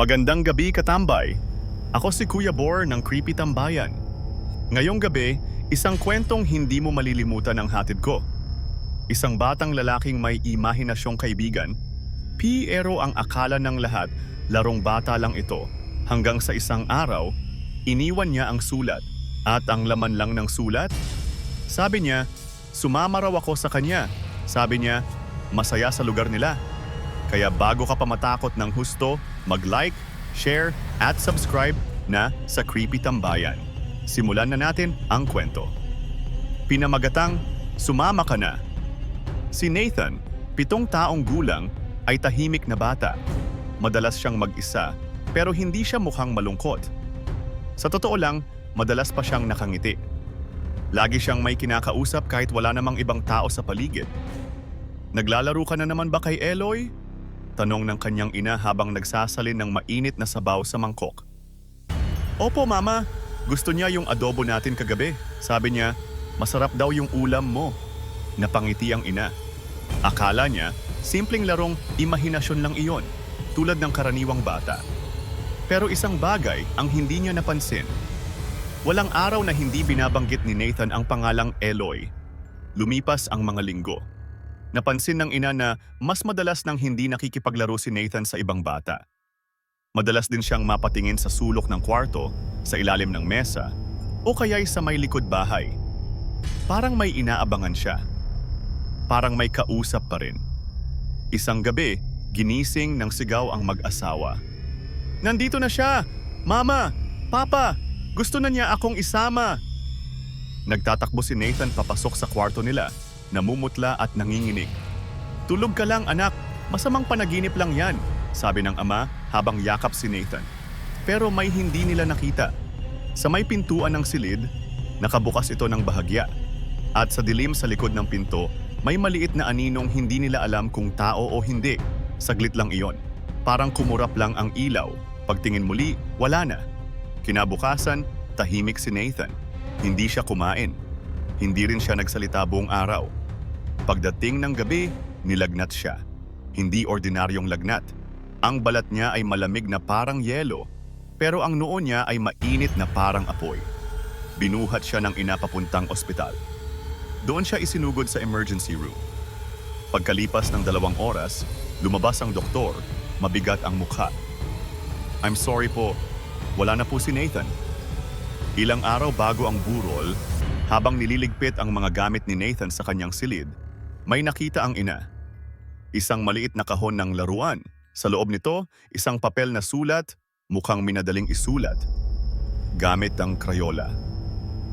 Magandang gabi, katambay. Ako si Kuya Bor ng Creepy Tambayan. Ngayong gabi, isang kwentong hindi mo malilimutan ang hatid ko. Isang batang lalaking may imahinasyong kaibigan, pero ang akala ng lahat, larong bata lang ito. Hanggang sa isang araw, iniwan niya ang sulat. At ang laman lang ng sulat? Sabi niya, sumama raw ako sa kanya. Sabi niya, masaya sa lugar nila. Kaya bago ka pa matakot ng husto, mag-like, share, at subscribe na sa Creepy Tambayan. Simulan na natin ang kwento. Pinamagatang, sumama ka na. Si Nathan, 7 taong gulang, ay tahimik na bata. Madalas siyang mag-isa, pero hindi siya mukhang malungkot. Sa totoo lang, madalas pa siyang nakangiti. Lagi siyang may kinakausap kahit wala namang ibang tao sa paligid. Naglalaro ka na naman ba kay Eloy? Tanong ng kanyang ina habang nagsasalin ng mainit na sabaw sa mangkok. Opo, Mama. Gusto niya yung adobo natin kagabi. Sabi niya, masarap daw yung ulam mo. Napangiti ang ina. Akala niya, simpleng larong imahinasyon lang iyon, tulad ng karaniwang bata. Pero isang bagay ang hindi niya napansin. Walang araw na hindi binabanggit ni Nathan ang pangalang Eloy. Lumipas ang mga linggo. Napansin ng ina na mas madalas nang hindi nakikipaglaro si Nathan sa ibang bata. Madalas din siyang mapatingin sa sulok ng kwarto, sa ilalim ng mesa, o kaya'y sa may likod bahay. Parang may inaabangan siya. Parang may kausap pa rin. Isang gabi, ginising ng sigaw ang mag-asawa. Nandito na siya! Mama! Papa! Gusto na niya akong isama! Nagtatakbo si Nathan papasok sa kwarto nila, namumutla at nanginginig. Tulog ka lang, anak. Masamang panaginip lang yan, sabi ng ama habang yakap si Nathan. Pero may hindi nila nakita. Sa may pintuan ng silid, nakabukas ito ng bahagya. At sa dilim sa likod ng pinto, may maliit na aninong hindi nila alam kung tao o hindi. Saglit lang iyon. Parang kumurap lang ang ilaw. Pagtingin muli, wala na. Kinabukasan, tahimik si Nathan. Hindi siya kumain. Hindi rin siya nagsalita buong araw. Pagdating ng gabi, nilagnat siya. Hindi ordinaryong lagnat. Ang balat niya ay malamig na parang yelo, pero ang noo niya ay mainit na parang apoy. Binuhat siya ng ina papuntang ospital. Doon siya isinugod sa emergency room. Pagkalipas ng 2 oras, lumabas ang doktor, mabigat ang mukha. I'm sorry po, wala na po si Nathan. Ilang araw bago ang burol, habang nililigpit ang mga gamit ni Nathan sa kanyang silid, may nakita ang ina. Isang maliit na kahon ng laruan. Sa loob nito, isang papel na sulat, mukhang minadaling isulat. Gamit ang Crayola.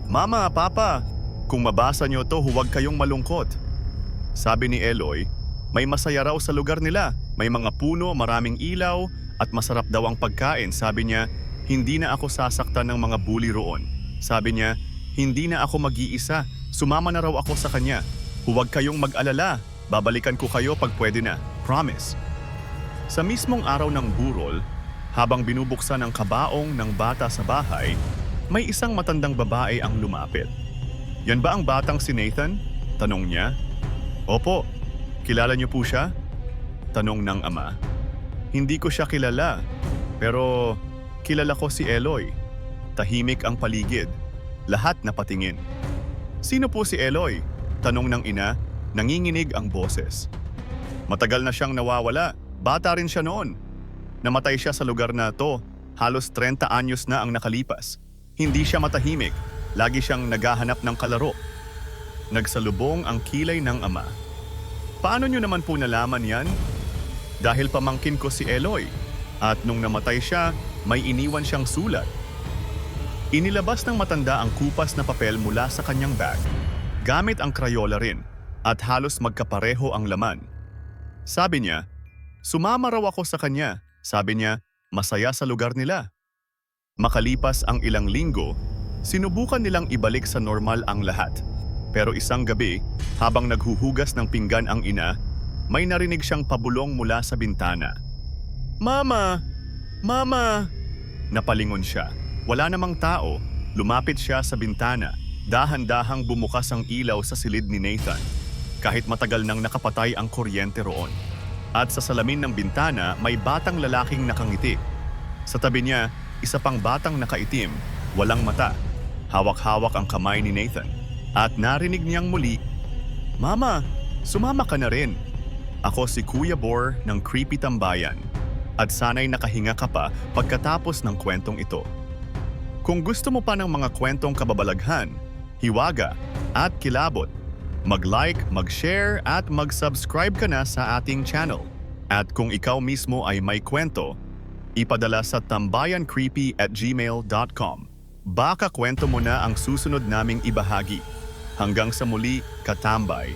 Mama, Papa, kung mabasa niyo to, huwag kayong malungkot. Sabi ni Eloy, may masaya raw sa lugar nila. May mga puno, maraming ilaw, at masarap daw ang pagkain. Sabi niya, hindi na ako sasaktan ng mga bully roon. Sabi niya, hindi na ako mag-iisa. Sumama na raw ako sa kanya. Huwag kayong mag-alala. Babalikan ko kayo pag pwede na. Promise. Sa mismong araw ng burol, habang binubuksan ang kabaong ng bata sa bahay, may isang matandang babae ang lumapit. Yan ba ang batang si Nathan? Tanong niya. Opo. Kilala niyo po siya? Tanong ng ama. Hindi ko siya kilala, pero kilala ko si Eloy. Tahimik ang paligid. Lahat napatingin. Sino po si Eloy? Tanong ng ina, nanginginig ang boses. Matagal na siyang nawawala. Bata rin siya noon. Namatay siya sa lugar na to. Halos 30 anyos na ang nakalipas. Hindi siya matahimik. Lagi siyang naghahanap ng kalaro. Nagsalubong ang kilay ng ama. Paano niyo naman po nalaman yan? Dahil pamangkin ko si Eloy. At nung namatay siya, may iniwan siyang sulat. Inilabas ng matanda ang kupas na papel mula sa kanyang bag. Gamit ang Crayola rin. At halos magkapareho ang laman. Sabi niya, sumama raw ako sa kanya. Sabi niya, masaya sa lugar nila. Makalipas ang ilang linggo, sinubukan nilang ibalik sa normal ang lahat. Pero isang gabi, habang naghuhugas ng pinggan ang ina, may narinig siyang pabulong mula sa bintana. Mama! Mama! Napalingon siya. Wala namang tao. Lumapit siya sa bintana. Dahan-dahang bumukas ang ilaw sa silid ni Nathan. Kahit matagal nang nakapatay ang kuryente roon. At sa salamin ng bintana, may batang lalaking nakangiti. Sa tabi niya, isa pang batang nakaitim, walang mata. Hawak-hawak ang kamay ni Nathan. At narinig niyang muli, "Mama, sumama ka na rin." Ako si Kuya Bor ng Creepy Tambayan. At sana'y nakahinga ka pa pagkatapos ng kwentong ito. Kung gusto mo pa ng mga kwentong kababalaghan, hiwaga at kilabot, mag-like, mag-share at mag-subscribe ka na sa ating channel. At kung ikaw mismo ay may kwento, ipadala sa tambayancreepy@gmail.com. Baka kwento mo na ang susunod naming ibahagi. Hanggang sa muli, katambay.